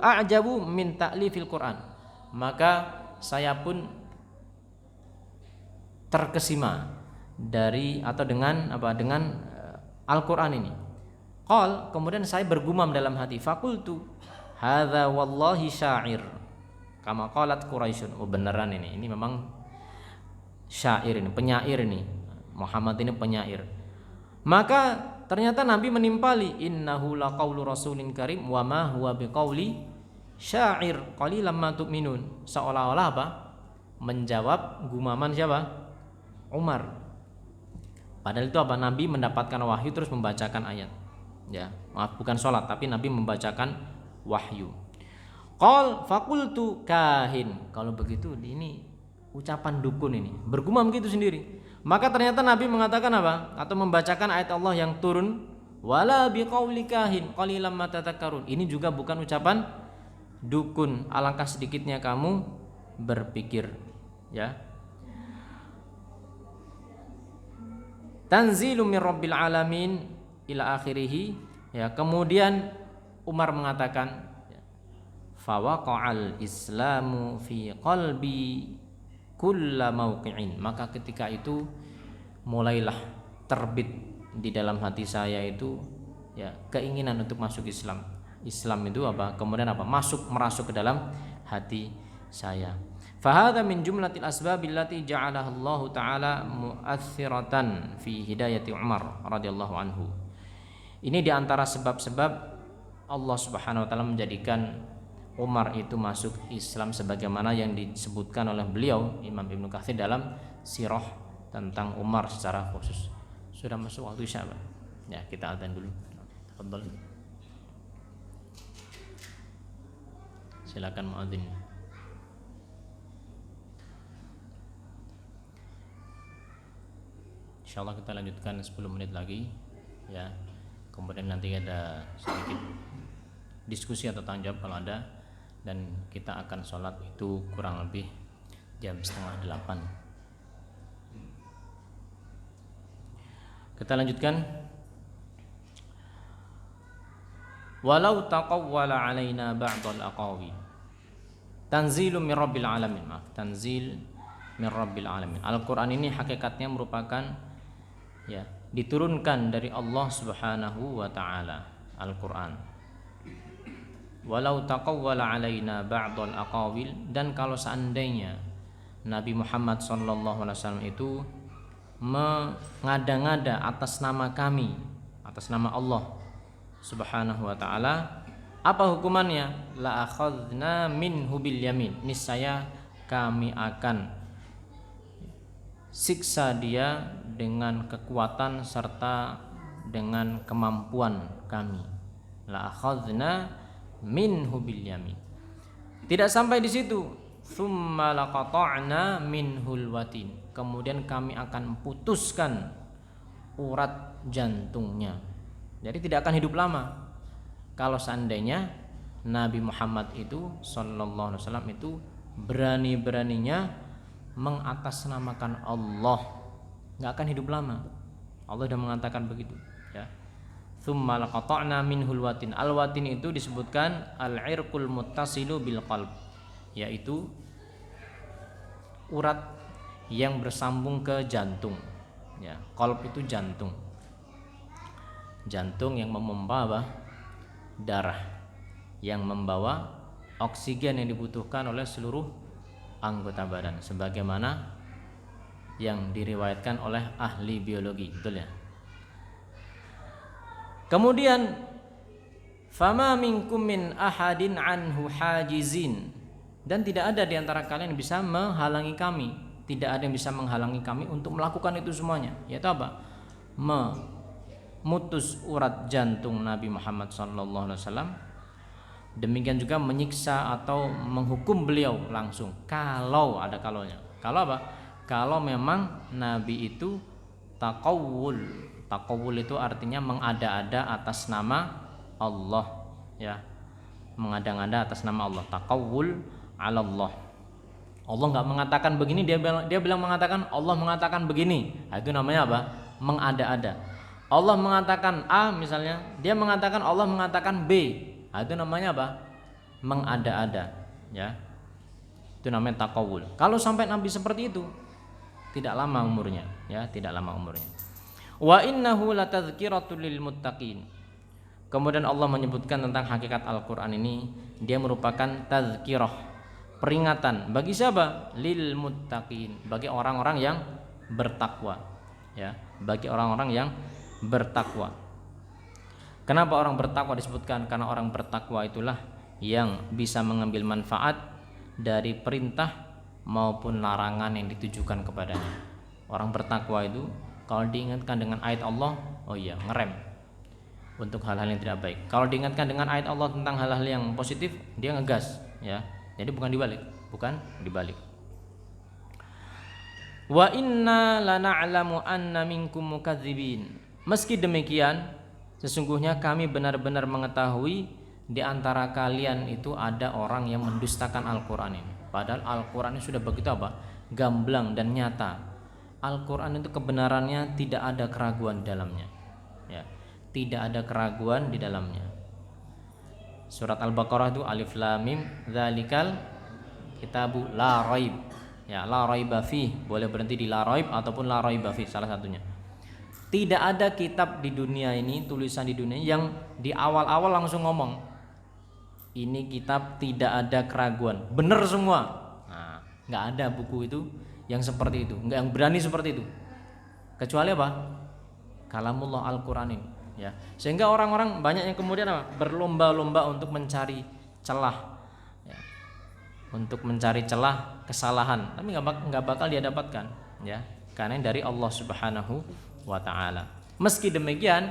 a'jabu min ta'lifil Quran. Maka saya pun terkesima dengan Al-Quran ini. Kemudian saya bergumam dalam hati, faqultu hadza wallahi syair kama qalat Quraisyun. Oh, beneran ini memang syair ini, penyair ini. Muhammad ini penyair. Maka ternyata Nabi menimpali innahu laqaulu rasulin karim wa ma huwa biqauli syair qalilan ma tu'minun. Seolah-olah apa? Menjawab gumaman siapa? Umar. Padahal itu apa? Nabi mendapatkan wahyu terus membacakan ayat. Ya, maaf, bukan sholat tapi Nabi membacakan wahyu. Qal faqultu kahin. Kalau begitu ini ucapan dukun ini, bergumam gitu sendiri. Maka ternyata Nabi mengatakan apa? Atau membacakan ayat Allah yang turun, wala biqauli kahin qalilan ma tadhakkarun. Ini juga bukan ucapan dukun, alangkah sedikitnya kamu berpikir, ya. Tanzilum mir rabbil alamin ila akhirih, ya. Kemudian Umar mengatakan, fawaqa'al islamu fi qalbi kulla mauqi'in. Maka ketika itu mulailah terbit di dalam hati saya itu, ya, keinginan untuk masuk Islam. Islam itu apa? Kemudian apa? Merasuk ke dalam hati saya. Fahadha min jumlatil asbabil lati ja'alaha Allah taala mu'athiratan fi hidayati Umar radhiyallahu anhu. Ini diantara sebab-sebab Allah Subhanahu wa taala menjadikan Umar itu masuk Islam sebagaimana yang disebutkan oleh beliau Imam Ibnu Katsir dalam sirah tentang Umar secara khusus. Sudah masuk waktu Isya, Pak. Ya, kita adzan dulu. Tafadhol. Silakan muadzin. Insyaallah kita lanjutkan 10 menit lagi, ya. Kemudian nanti ada sedikit diskusi atau tanya jawab kalau ada, dan kita akan sholat itu kurang lebih jam 7:30. Kita lanjutkan. Walau taqawwala alaina ba'dal aqawi. Tanzilun min rabbil alamin. Tanzil min rabbil alamin. Al-Qur'an ini hakikatnya merupakan, ya, diturunkan dari Allah Subhanahu wa taala. Al-Qur'an. Walau taqawwala alaina ba'dal aqawil, dan kalau seandainya Nabi Muhammad sallallahu alaihi wasallam itu mengada-ngada atas nama kami, atas nama Allah Subhanahu wa taala, apa hukumannya? La akhadna minhu bil yamin. Niscaya kami akan siksa dia dengan kekuatan serta dengan kemampuan kami. La akhadna minhu bil yamin. Tidak sampai di situ, tsumma laqata'na minhul watin. Kemudian kami akan putuskan urat jantungnya. Jadi tidak akan hidup lama. Kalau seandainya Nabi Muhammad itu sallallahu alaihi wasallam itu berani-beraninya mengatasnamakan Allah, enggak akan hidup lama. Allah sudah mengatakan begitu, ya. Tsumma laqata'na minhul watin. Al-watin itu disebutkan al-irqul muttasilu bil qalb, yaitu urat yang bersambung ke jantung, ya. Qalb itu jantung. Jantung yang memompa darah, yang membawa oksigen yang dibutuhkan oleh seluruh anggota badan, sebagaimana yang diriwayatkan oleh ahli biologi, betul ya. Kemudian fama minkum min ahadin anhu hajizin, dan tidak ada di antara kalian yang bisa menghalangi kami, tidak ada yang bisa menghalangi kami untuk melakukan itu semuanya, yaitu apa? Memutus urat jantung Nabi Muhammad sallallahu alaihi wasallam. Demikian juga menyiksa atau menghukum beliau langsung kalau ada kalaunya. Kalau apa? Kalau memang Nabi itu taqawul. Taqawul itu artinya mengada-ada atas nama Allah, ya. Mengada-ada atas nama Allah. Taqawul 'ala Allah. Allah enggak mengatakan begini, dia bilang mengatakan, Allah mengatakan begini. Nah, itu namanya apa? Mengada-ada. Allah mengatakan A misalnya, dia mengatakan Allah mengatakan B. Nah, itu namanya apa? Mengada-ada, ya. Itu namanya taqawul. Kalau sampai Nabi seperti itu, tidak lama umurnya, ya, tidak lama umurnya. Wa innahu latadzkiratul lil muttaqin. Kemudian Allah menyebutkan tentang hakikat Al-Qur'an ini, dia merupakan tazkirah, peringatan bagi siapa? Lil muttaqin, bagi orang-orang yang bertakwa, ya, bagi orang-orang yang bertakwa. Kenapa orang bertakwa disebutkan? Karena orang bertakwa itulah yang bisa mengambil manfaat dari perintah maupun larangan yang ditujukan kepadanya. Orang bertakwa itu kalau diingatkan dengan ayat Allah, oh iya, ngerem untuk hal-hal yang tidak baik. Kalau diingatkan dengan ayat Allah tentang hal-hal yang positif, dia ngegas, ya. Jadi bukan dibalik. Wa inna lana'lamu anna minkum mukadzibin. Meski demikian, sesungguhnya kami benar-benar mengetahui di antara kalian itu ada orang yang mendustakan Al-Qur'an ini. Padahal Al-Qur'an ini sudah begitu gamblang dan nyata. Al-Qur'an itu kebenarannya tidak ada keraguan di dalamnya. Ya, tidak ada keraguan di dalamnya. Surat Al-Baqarah itu alif lam mim dzalikal kitabu la raib. Ya, la raiba fih, boleh berhenti di la raib ataupun la raiba fih, salah satunya. Tidak ada kitab di dunia ini, tulisan di dunia yang di awal-awal langsung ngomong ini kitab tidak ada keraguan, benar semua. Nah, nggak ada buku itu yang seperti itu, nggak yang berani seperti itu. Kecuali apa? Kalamullah Al-Qur'an ini. Ya, sehingga orang-orang banyak yang kemudian berlomba-lomba untuk mencari celah, ya, untuk mencari celah kesalahan, tapi nggak bakal dia dapatkan, ya, karena dari Allah Subhanahu wa ta'ala. Meski demikian,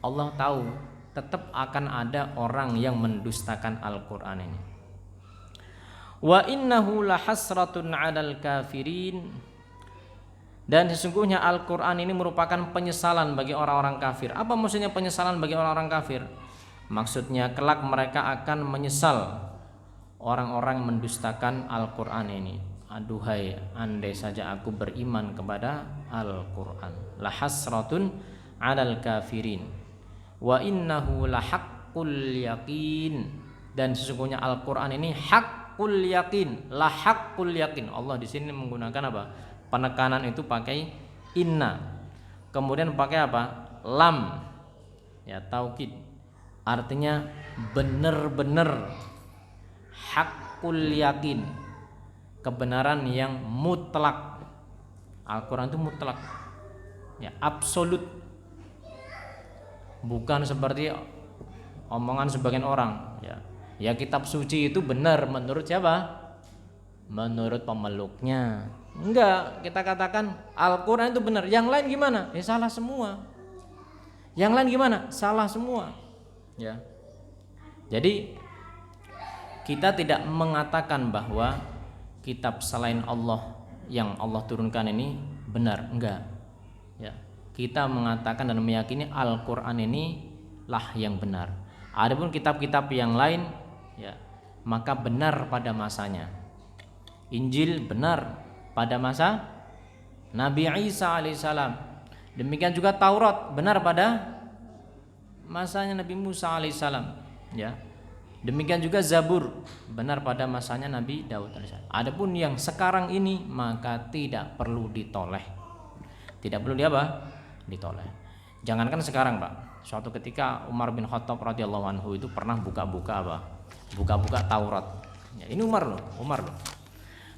Allah tahu tetap akan ada orang yang mendustakan Al-Qur'an ini. Wa innahu lahasratun 'alal kafirin. Dan sesungguhnya Al-Qur'an ini merupakan penyesalan bagi orang-orang kafir. Apa maksudnya penyesalan bagi orang-orang kafir? Maksudnya kelak mereka akan menyesal orang-orang mendustakan Al-Qur'an ini. Aduhai, andai saja aku beriman kepada Al-Qur'an. Lahasratun 'alal kafirin. Wa innahu lahaqqul yaqin. Dan sesungguhnya Al-Qur'an ini haqqul yaqin, lahaqqul yaqin. Allah di sini menggunakan apa? Penekanan itu pakai inna. Kemudian pakai apa? Lam. Ya, taukid. Artinya benar-benar haqqul yaqin. Kebenaran yang mutlak. Al-Qur'an itu mutlak. Ya, absolut. Bukan seperti omongan sebagian orang, ya. Ya, kitab suci itu benar menurut siapa? Menurut pemeluknya. Enggak, kita katakan Al-Qur'an itu benar. Yang lain gimana? Ya salah semua. Yang lain gimana? Salah semua. Ya. Jadi kita tidak mengatakan bahwa kitab selain Allah yang Allah turunkan ini benar, enggak. Ya. Kita mengatakan dan meyakini Al-Qur'an ini lah yang benar. Adapun kitab-kitab yang lain, ya, maka benar pada masanya. Injil benar pada masa Nabi Isa alaihissalam. Demikian juga Taurat benar pada masanya Nabi Musa alaihissalam. Ya. Demikian juga Zabur benar pada masanya Nabi Daud alaihissalam. Adapun yang sekarang ini maka tidak perlu ditoleh. Tidak perlu ditoleh. Jangankan sekarang, Pak. Suatu ketika Umar bin Khattab radhiyallahu anhu itu pernah buka-buka Taurat. Ya, ini Umar loh.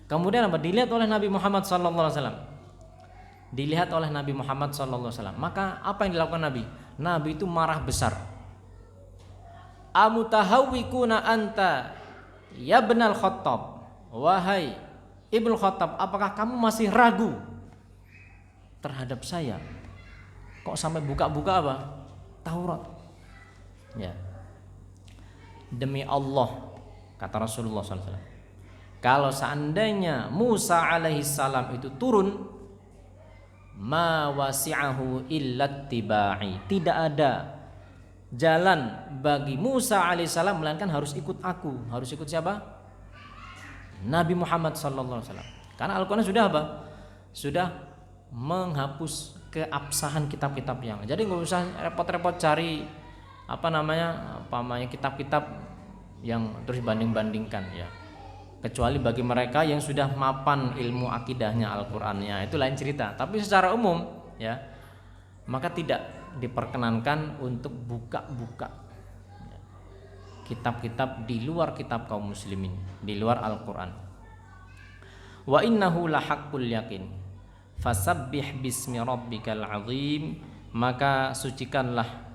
Kemudian dilihat oleh Nabi Muhammad sallallahu alaihi wasallam. Dilihat oleh Nabi Muhammad sallallahu alaihi wasallam. Maka apa yang dilakukan Nabi? Nabi itu marah besar. Amutahawwikuna anta ya ibnal Khattab. Wahai Ibnu Khattab, apakah kamu masih ragu terhadap saya? Kok sampai buka-buka Taurat? Ya. Demi Allah, kata Rasulullah SAW, kalau seandainya Musa alaihissalam itu turun, ma wasi'ahu illa tibai, tidak ada jalan bagi Musa alaihissalam melainkan harus ikut aku. Harus ikut siapa? Nabi Muhammad sallallahu alaihi wasallam. Karena Al-Qur'an sudah sudah menghapus keabsahan kitab-kitab yang. Jadi nggak usah repot-repot cari kitab-kitab yang terus banding-bandingkan, ya. Kecuali bagi mereka yang sudah mapan ilmu akidahnya Al-Qur'annya, itu lain cerita. Tapi secara umum, ya, maka tidak diperkenankan untuk buka-buka kitab-kitab di luar kitab kaum muslimin, di luar Al-Qur'an. Wa innahu lahaqqul yaqin. Fasabbih bismi rabbikal azim, maka sucikanlah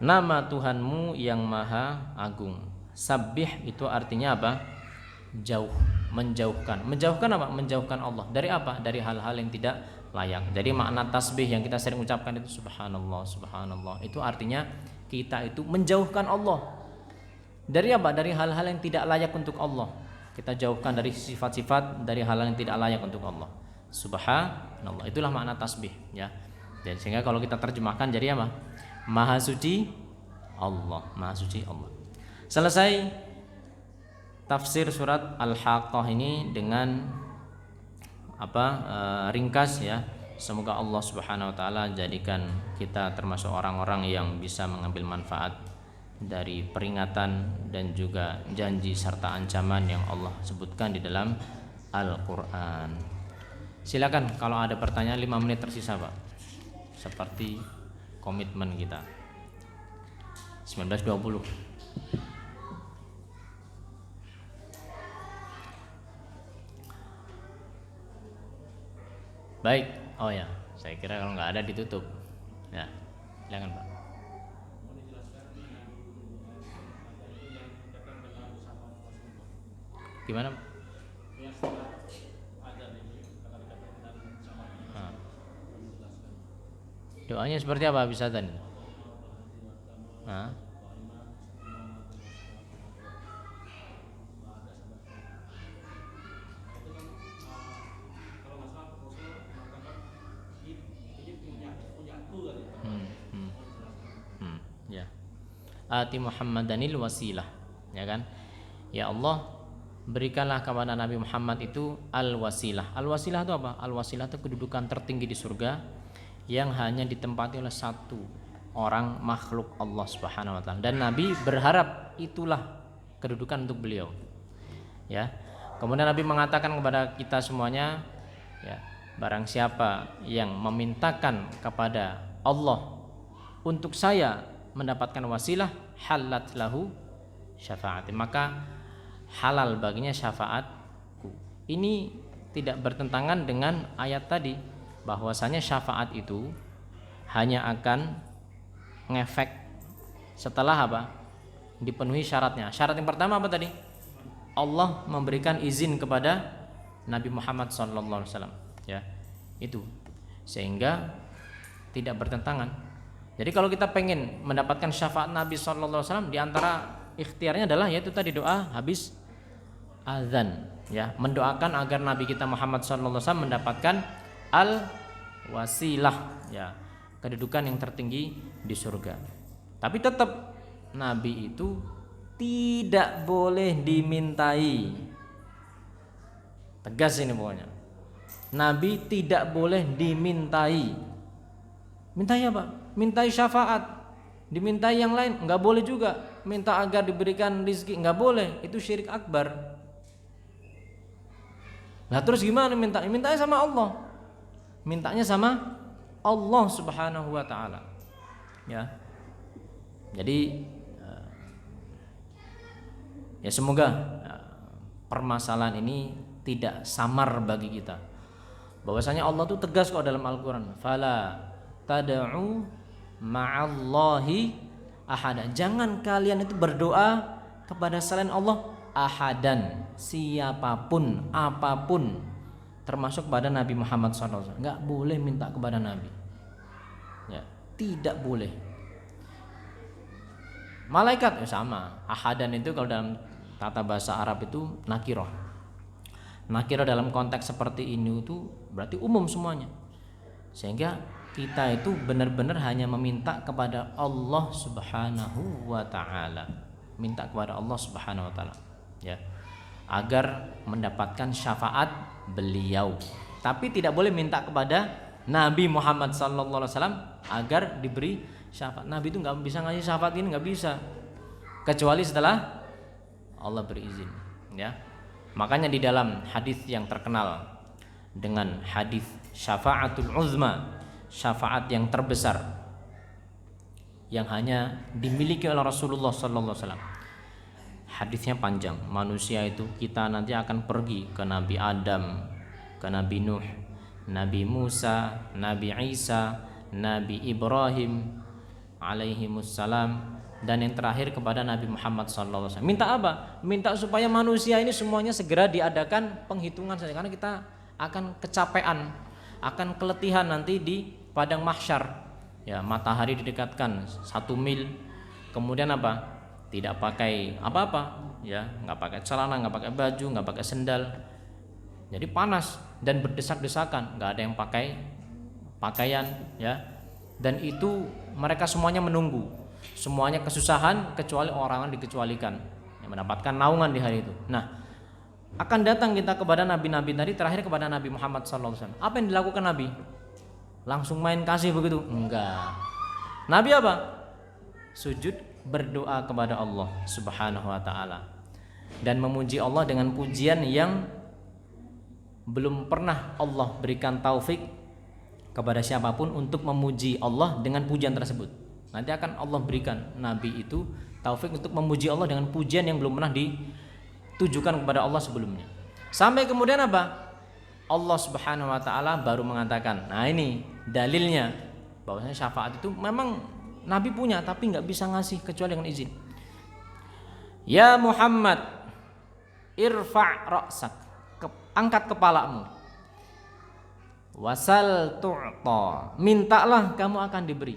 nama Tuhanmu yang maha agung. Sabbih itu artinya apa? Jauh, menjauhkan. Menjauhkan apa? Menjauhkan Allah. Dari apa? Dari hal-hal yang tidak layak. Jadi makna tasbih yang kita sering ucapkan itu subhanallah, subhanallah. Itu artinya kita itu menjauhkan Allah. Dari apa? Dari hal-hal yang tidak layak untuk Allah. Kita jauhkan dari sifat-sifat, dari hal-hal yang tidak layak untuk Allah. subhanallah. Itulah makna tasbih ya. Dan sehingga kalau kita terjemahkan jadi apa? Maha suci Allah, maha suci Allah. Selesai tafsir surat Al-Haqqah ini dengan ringkas ya. Semoga Allah Subhanahu wa taala jadikan kita termasuk orang-orang yang bisa mengambil manfaat dari peringatan dan juga janji serta ancaman yang Allah sebutkan di dalam Al-Qur'an. Silakan kalau ada pertanyaan, 5 menit tersisa, Pak. Seperti komitmen kita. 19.20. Baik. Oh ya, saya kira kalau nggak ada ditutup. Ya, silakan Pak. Gimana? Doanya seperti apa bisa tadi? Ya. Ati Muhammadanil wasilah, ya kan? Ya Allah, berikanlah kepada Nabi Muhammad itu al-wasilah. Al-wasilah itu apa? Al-wasilah itu kedudukan tertinggi di surga yang hanya ditempati oleh satu orang makhluk Allah Subhanahu wa taala. Dan Nabi berharap itulah kedudukan untuk beliau. Ya. Kemudian Nabi mengatakan kepada kita semuanya, ya, barang siapa yang memintakan kepada Allah untuk saya mendapatkan wasilah, halat lahu syafaati, maka halal baginya syafaatku. Ini tidak bertentangan dengan ayat tadi, bahwasanya syafaat itu hanya akan ngefek setelah apa? Dipenuhi syaratnya. Syarat yang pertama apa tadi? Allah memberikan izin kepada Nabi Muhammad SAW, ya, itu sehingga tidak bertentangan. Jadi kalau kita pengen mendapatkan syafaat Nabi SAW, di antara ikhtiarnya adalah yaitu tadi doa habis azan, ya, mendoakan agar Nabi kita Muhammad SAW mendapatkan al-wasilah, ya, kedudukan yang tertinggi di surga. Tapi tetap Nabi itu tidak boleh dimintai. Tegas ini pokoknya. Nabi tidak boleh dimintai. Mintai apa? Mintai syafaat, dimintai yang lain nggak boleh juga. Minta agar diberikan rezeki nggak boleh, itu syirik akbar. Nah terus gimana minta? Mintanya sama Allah, mintanya sama Allah Subhanahu wa taala, ya. Jadi ya semoga permasalahan ini tidak samar bagi kita, bahwasanya Allah tuh tegas kok dalam Al-Quran, fala tad'u ma'allahi ahada, jangan kalian itu berdoa kepada selain Allah ahadan, siapapun, apapun, termasuk pada Nabi Muhammad SAW. Nggak boleh minta kepada Nabi, ya, tidak boleh. Malaikat sama, ahadan itu kalau dalam tata bahasa Arab itu nakiroh. Nakiroh dalam konteks seperti ini itu berarti umum semuanya, sehingga kita itu benar-benar hanya meminta kepada Allah Subhanahu wa taala, minta kepada Allah Subhanahu wa taala, ya, agar mendapatkan syafaat beliau. Tapi tidak boleh minta kepada Nabi Muhammad sallallahu alaihi wasallam agar diberi syafaat. Nabi itu nggak bisa ngasih syafaat ini, nggak bisa, kecuali setelah Allah berizin, ya. Makanya di dalam hadis yang terkenal dengan hadis syafaatul uzma, syafaat yang terbesar yang hanya dimiliki oleh Rasulullah sallallahu alaihi wasallam. Hadisnya panjang. Manusia itu kita nanti akan pergi ke Nabi Adam, ke Nabi Nuh, Nabi Musa, Nabi Isa, Nabi Ibrahim alaihimussalam, dan yang terakhir kepada Nabi Muhammad SAW. Minta apa? Minta supaya manusia ini semuanya segera diadakan penghitungan saja, karena kita akan kecapean, akan keletihan nanti di padang mahsyar. Ya, matahari didekatkan 1 mil, kemudian apa? Tidak pakai apa-apa, ya, nggak pakai celana, nggak pakai baju, nggak pakai sendal, jadi panas. dan berdesak-desakan, nggak ada yang pakai pakaian ya. Dan itu mereka semuanya menunggu, semuanya kesusahan kecuali orang yang dikecualikan yang mendapatkan naungan di hari itu. Nah, akan datang kita kepada nabi-nabi tadi, terakhir kepada Nabi Muhammad SAW. Apa yang dilakukan Nabi? Langsung main kasih begitu? Enggak. Nabi apa? Sujud berdoa kepada Allah Subhanahu wa taala dan memuji Allah dengan pujian yang belum pernah Allah berikan taufik kepada siapapun untuk memuji Allah dengan pujian tersebut. Nanti akan Allah berikan Nabi itu taufik untuk memuji Allah dengan pujian yang belum pernah ditujukan kepada Allah sebelumnya. Sampai kemudian apa? Allah Subhanahu wa taala baru mengatakan, nah ini dalilnya bahwasanya syafaat itu memang Nabi punya tapi nggak bisa ngasih kecuali dengan izin. Ya Muhammad, irfa' ra'sak, angkat kepalamu. Wasal tu'ta, mintalah kamu akan diberi.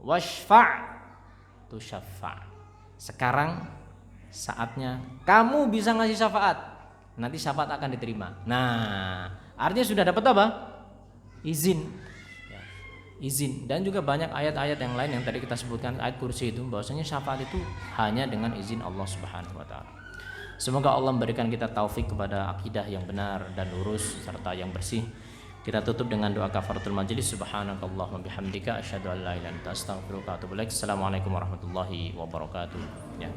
Washfa' tusyaffa'. Sekarang saatnya kamu bisa ngasih syafaat. Nanti syafaat akan diterima. Nah, artinya sudah dapat apa? Izin. Ya, izin. Dan juga banyak ayat-ayat yang lain yang tadi kita sebutkan, ayat kursi itu, bahwasanya syafaat itu hanya dengan izin Allah Subhanahu wa taala. Semoga Allah memberikan kita taufik kepada akidah yang benar dan lurus serta yang bersih. Kita tutup dengan doa kafaratul majelis. Subhanakallahumma bihamdika asyhadu an la ilaha illa anta astaghfiruka wa atubu ilaik. Assalamualaikum warahmatullahi wabarakatuh. Ya.